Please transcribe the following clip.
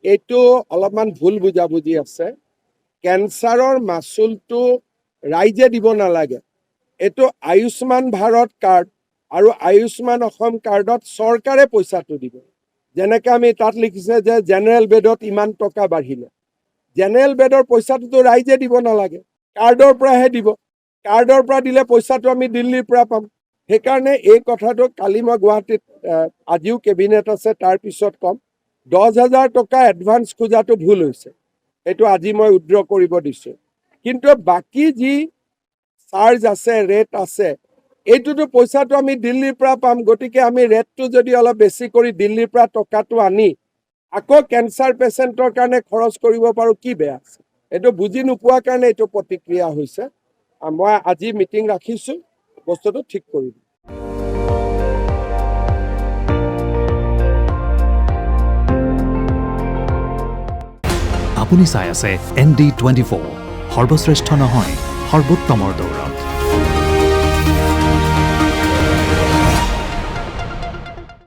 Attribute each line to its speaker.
Speaker 1: এইটো অলপমান ভুল বুজাবুজি আছে। কেঞ্চাৰৰ মাচুলটো ৰাইজে দিব নালাগে। এইটো আয়ুষ্মান ভাৰত কাৰ্ড আৰু আয়ুষ্মান অসম কাৰ্ডত চৰকাৰে পইচাটো দিব। যেনেকৈ আমি তাত লিখিছে যে জেনেৰেল বেডত ইমান টকা বাঢ়িলে। জেনেৰেল বেডৰ পইচাটোতো ৰাইজে দিব নালাগে, কাৰ্ডৰ পৰাহে দিব। কাৰ্ডৰ পৰা দিলে পইচাটো আমি দিল্লীৰ পৰা পাম। সেইকাৰণে এই কথাটো কালি মই গুৱাহাটীত আজিও কেবিনেট আছে, তাৰ পিছত ক'ম। 10,000 টকা এডভান্স খোজাটো ভুল হৈছে, এইটো আজি মই উইথড্ৰ কৰিব দিছোঁ। কিন্তু বাকী যি চাৰ্জ আছে, ৰেট আছে, এইটোতো পইচাটো আমি দিল্লীৰ পৰা পাম। গতিকে আমি ৰেটটো যদি অলপ বেছি কৰি দিল্লীৰ পৰা টকাটো আনি আকৌ কেঞ্চাৰ পেচেণ্টৰ কাৰণে খৰচ কৰিব পাৰোঁ, কি বেয়া আছে? এইটো বুজি নোপোৱাৰ কাৰণে এইটো প্ৰতিক্ৰিয়া হৈছে। মই আজি মিটিং ৰাখিছোঁ, বস্তুটো ঠিক কৰিম।
Speaker 2: আপুনি চাই আছে ND24, সৰ্বশ্ৰেষ্ঠ নহয় সৰ্বোত্তমৰ দৌৰ।